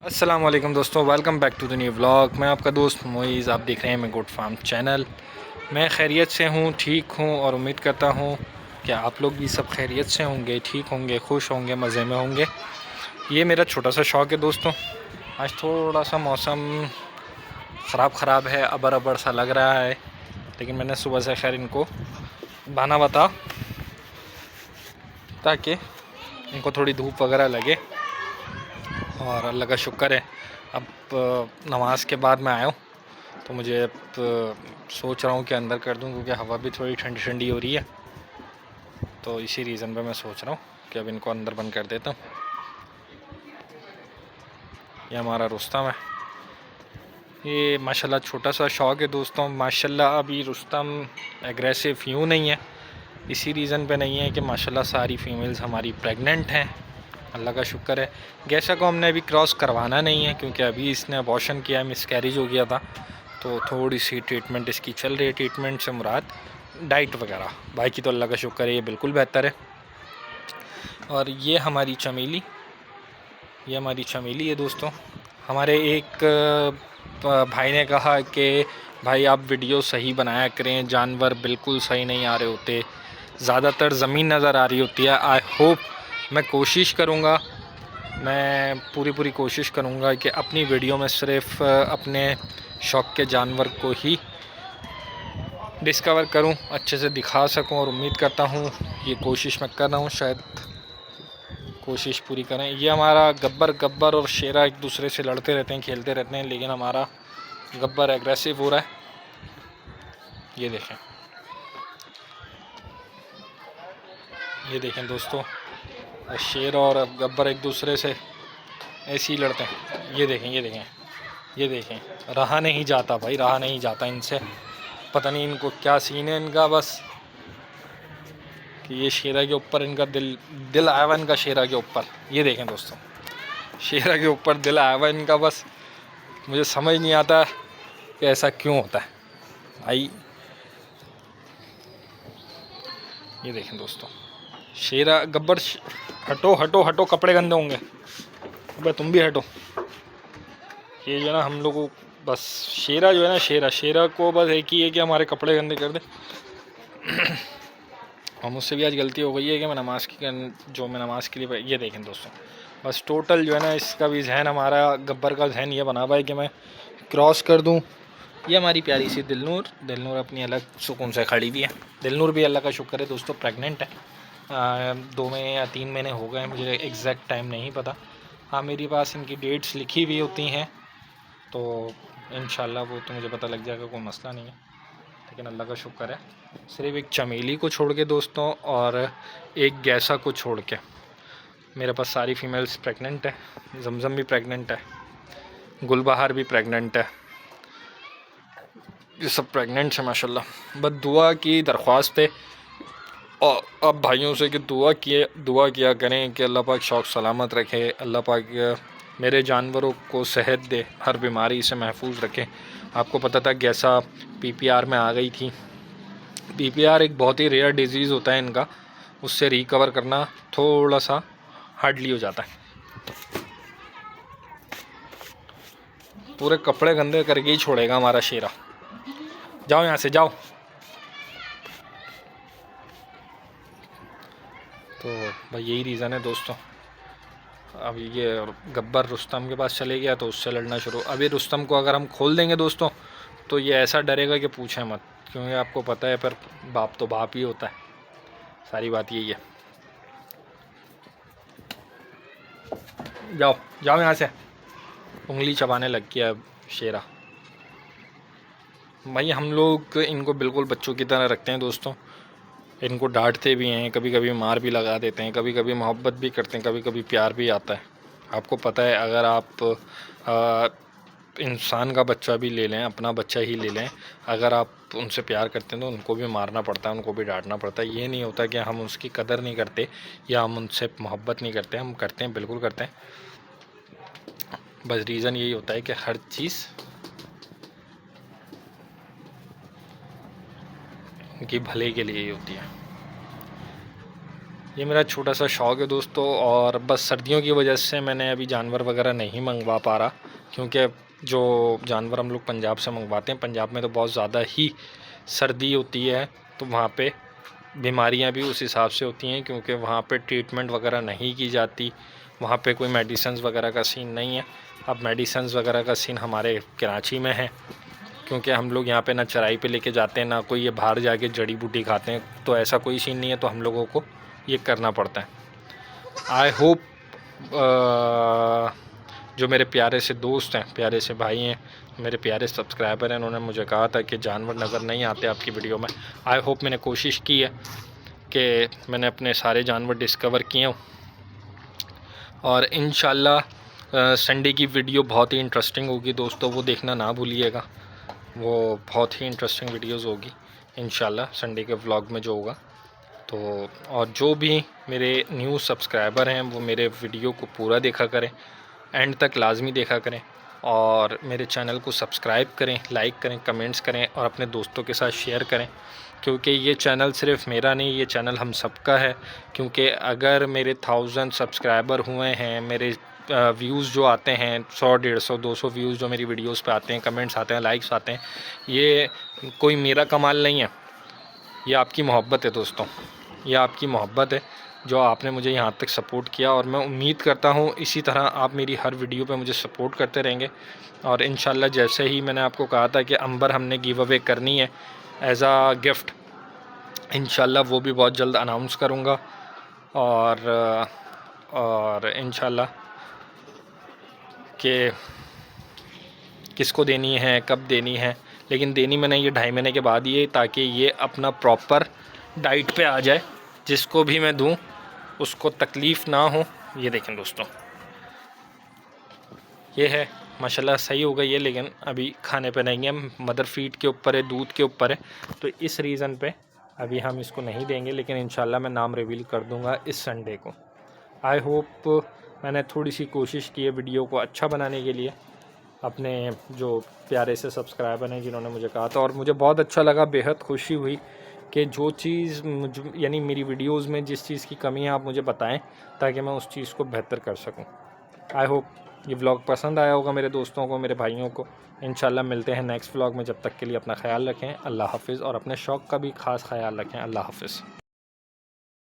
अस्सलाम वालेकुम दोस्तों, welcome back to the new vlog. मैं आपका दोस्त मोइज़, आप देख रहे हैं मैं गुड फार्म चैनल। मैं खैरियत से हूँ, ठीक हूँ और उम्मीद करता हूँ कि आप लोग भी सब खैरियत से होंगे, ठीक होंगे, खुश होंगे, मज़े में होंगे। ये मेरा छोटा सा शौक़ है दोस्तों। आज थोड़ा सा मौसम ख़राब है, अबर अबर सा लग रहा है, लेकिन मैंने सुबह से खैर इनको बाना बता ताकि इनको थोड़ी धूप वगैरह लगे। और अल्लाह का शुक्र है, अब नमाज के बाद मैं आया हूँ तो मुझे अब सोच रहा हूँ कि अंदर कर दूँ, क्योंकि हवा भी थोड़ी ठंडी ठंडी हो रही है। तो इसी रीज़न पे मैं सोच रहा हूँ कि अब इनको अंदर बंद कर देता हूँ। ये हमारा रुस्तम है। ये माशाल्लाह छोटा सा शौक़ है दोस्तों। माशाल्लाह अभी रुस्तम एग्रेसिव यूँ नहीं है, इसी रीज़न पे नहीं है कि माशाल्लाह सारी फ़ीमेल्स हमारी प्रेग्नेंट हैं, अल्लाह का शुक्र है। गैसा को हमने अभी क्रॉस करवाना नहीं है, क्योंकि अभी इसने अबॉर्शन किया, मिसकैरेज हो गया था, तो थोड़ी सी ट्रीटमेंट इसकी चल रही है। ट्रीटमेंट से मुराद डाइट वगैरह, बाकी तो अल्लाह का शुक्र है ये बिल्कुल बेहतर है। और ये हमारी चमेली है दोस्तों। हमारे एक भाई ने कहा कि भाई आप वीडियो सही बनाया करें, जानवर बिल्कुल सही नहीं आ रहे होते, ज़्यादातर ज़मीन नज़र आ रही होती है। आई होप, मैं कोशिश करूँगा, मैं पूरी कोशिश करूँगा कि अपनी वीडियो में सिर्फ अपने शौक़ के जानवर को ही डिस्कवर करूँ, अच्छे से दिखा सकूँ, और उम्मीद करता हूँ ये कोशिश मैं कर रहा हूँ, शायद कोशिश पूरी करें। ये हमारा गब्बर और शेरा एक दूसरे से लड़ते रहते हैं, खेलते रहते हैं, लेकिन हमारा गब्बर एग्रेसिव हो रहा है। ये देखें दोस्तों, शेर और गब्बर एक दूसरे से ऐसे ही लड़ते हैं। ये देखें, रहा नहीं जाता भाई, रहा नहीं जाता इनसे। पता नहीं इनको क्या सीन है इनका, बस कि ये शेरा के ऊपर इनका दिल आया हुआ, इनका शेरा के ऊपर। ये देखें दोस्तों, शेरा के ऊपर दिल आया हुआ इनका। बस मुझे समझ नहीं आता कि ऐसा क्यों होता है भाई। ये देखें दोस्तों, शेरा गब्बर हटो हटो हटो, कपड़े गंदे होंगे, भाई तुम भी हटो। ये जो है ना, हम लोगों बस शेरा जो है ना, शेरा को बस एक ही है कि हमारे कपड़े गंदे कर दे। और मुझसे भी आज गलती हो गई है कि मैं नमाज़ के लिए, ये देखें दोस्तों, बस टोटल जो है ना, इसका भी जहन, हमारा गब्बर का जहन ये बना हुआ है कि मैं क्रॉस कर दूं। ये हमारी प्यारी सी दिलनूर अपनी अलग सुकून से खड़ी भी है। दिलनूर भी अल्लाह का शुक्र है दोस्तों प्रेग्नेंट है। 2 महीने या 3 महीने हो गए, मुझे एग्जैक्ट टाइम नहीं पता। हाँ, मेरे पास इनकी डेट्स लिखी हुई होती हैं, तो इंशाल्लाह वो तो मुझे पता लग जाएगा, कोई मसला नहीं है। लेकिन अल्लाह का शुक्र है, सिर्फ एक चमेली को छोड़ के दोस्तों और एक गैसा को छोड़ के मेरे पास सारी फीमेल्स प्रेग्नेंट है। जमजम भी प्रेग्नेंट है, गुलबहार भी प्रेग्नेंट है, ये सब प्रेग्नेंट है माशाल्लाह। बस दुआ की दरख्वास्त है और अब भाइयों से कि दुआ किया करें कि अल्लाह पाक शौक़ सलामत रखे, अल्लाह पाक मेरे जानवरों को सेहत दे, हर बीमारी से महफूज रखे। आपको पता था गैसा PPR में आ गई थी। PPR एक बहुत ही रेयर डिजीज़ होता है इनका, उससे रिकवर करना थोड़ा सा हार्डली हो जाता है। पूरे कपड़े गंदे करके ही छोड़ेगा हमारा शेरा। जाओ यहाँ से जाओ। तो भाई यही रीज़न है दोस्तों। अब ये गब्बर रुस्तम के पास चले गया तो उससे लड़ना शुरू। अभी रुस्तम को अगर हम खोल देंगे दोस्तों, तो ये ऐसा डरेगा कि पूछें मत, क्योंकि आपको पता है पर बाप तो बाप ही होता है, सारी बात यही है। जाओ जाओ यहाँ से, उंगली चबाने लग गया शेरा। भाई हम लोग इनको बिल्कुल बच्चों की तरह रखते हैं दोस्तों। इनको डांटते भी हैं, कभी कभी मार भी लगा देते हैं, कभी कभी मोहब्बत भी करते हैं, कभी कभी प्यार भी आता है। आपको पता है, अगर आप इंसान का बच्चा भी ले लें, अपना बच्चा ही ले लें, अगर आप उनसे प्यार करते हैं तो उनको भी मारना पड़ता है, उनको भी डांटना पड़ता है। ये नहीं होता कि हम उसकी कदर नहीं करते या हम उनसे मोहब्बत नहीं करते, हम करते हैं, बिल्कुल करते हैं। बस रीज़न यही होता है कि हर चीज़ उनकी भले के लिए ही होती है। ये मेरा छोटा सा शौक़ है दोस्तों, और बस सर्दियों की वजह से मैंने अभी जानवर वगैरह नहीं मंगवा पा रहा, क्योंकि जो जानवर हम लोग पंजाब से मंगवाते हैं, पंजाब में तो बहुत ज़्यादा ही सर्दी होती है, तो वहाँ पे बीमारियाँ भी उस हिसाब से होती हैं, क्योंकि वहाँ पे ट्रीटमेंट वगैरह नहीं की जाती, वहाँ पे कोई मेडिसिन्स वगैरह का सीन नहीं है। अब मेडिसिन्स वगैरह का सीन हमारे कराची में है, क्योंकि हम लोग यहाँ पे ना चराई पे लेके जाते हैं, ना कोई ये बाहर जाके जड़ी बूटी खाते हैं, तो ऐसा कोई सीन नहीं है, तो हम लोगों को ये करना पड़ता है। आई होप जो मेरे प्यारे से दोस्त हैं, प्यारे से भाई हैं, मेरे प्यारे सब्सक्राइबर हैं, उन्होंने मुझे कहा था कि जानवर नज़र नहीं आते आपकी वीडियो में। आई होप मैंने कोशिश की है कि मैंने अपने सारे जानवर डिस्कवर किए हूँ, और इंशाल्लाह संडे की वीडियो बहुत ही इंटरेस्टिंग होगी दोस्तों, वो देखना ना भूलिएगा। वो बहुत ही इंटरेस्टिंग वीडियोस होगी इंशाल्लाह संडे के व्लॉग में जो होगा। तो और जो भी मेरे न्यू सब्सक्राइबर हैं वो मेरे वीडियो को पूरा देखा करें, एंड तक लाजमी देखा करें, और मेरे चैनल को सब्सक्राइब करें, लाइक करें, कमेंट्स करें, और अपने दोस्तों के साथ शेयर करें, क्योंकि ये चैनल सिर्फ मेरा नहीं, ये चैनल हम सबका है। क्योंकि अगर मेरे 1000 सब्सक्राइबर हुए हैं, मेरे व्यूज़ जो आते हैं 100, 150, 200 व्यूज़ जो मेरी वीडियोस पे आते हैं, कमेंट्स आते हैं, लाइक्स आते हैं, ये कोई मेरा कमाल नहीं है, ये आपकी मोहब्बत है दोस्तों, ये आपकी मोहब्बत है जो आपने मुझे यहाँ तक सपोर्ट किया। और मैं उम्मीद करता हूँ इसी तरह आप मेरी हर वीडियो पे मुझे सपोर्ट करते रहेंगे, और इंशाल्लाह जैसे ही मैंने आपको कहा था कि अंबर हमने गिव अवे करनी है एज़ आ गिफ्ट, इंशाल्लाह वो भी बहुत जल्द अनाउंस करूँगा, और इंशाल्लाह कि किसको देनी है, कब देनी है, लेकिन देनी मैंने ये 2.5 महीने के बाद ही है, ताकि ये अपना प्रॉपर डाइट पे आ जाए, जिसको भी मैं दूं उसको तकलीफ़ ना हो। ये देखें दोस्तों, ये है माशाल्लाह सही हो गई है, लेकिन अभी खाने पे नहीं है, मदर फीड के ऊपर है, दूध के ऊपर है, तो इस रीज़न पे अभी हम इसको नहीं देंगे, लेकिन इंशाल्लाह मैं नाम रिवील कर दूंगा इस संडे को। आई होप मैंने थोड़ी सी कोशिश की है वीडियो को अच्छा बनाने के लिए, अपने जो प्यारे से सब्सक्राइबर हैं जिन्होंने मुझे कहा था, और मुझे बहुत अच्छा लगा, बेहद खुशी हुई कि जो चीज़ यानी मेरी वीडियोस में जिस चीज़ की कमी है आप मुझे बताएं, ताकि मैं उस चीज़ को बेहतर कर सकूं। आई होप ये व्लॉग पसंद आया होगा मेरे दोस्तों को, मेरे भाइयों को। इंशाल्लाह मिलते हैं नेक्स्ट व्लॉग में, जब तक के लिए अपना ख्याल रखें, अल्लाह हाफ़िज़, और अपने शौक़ का भी ख़ास ख्याल रखें। अल्लाह हाफ़िज़।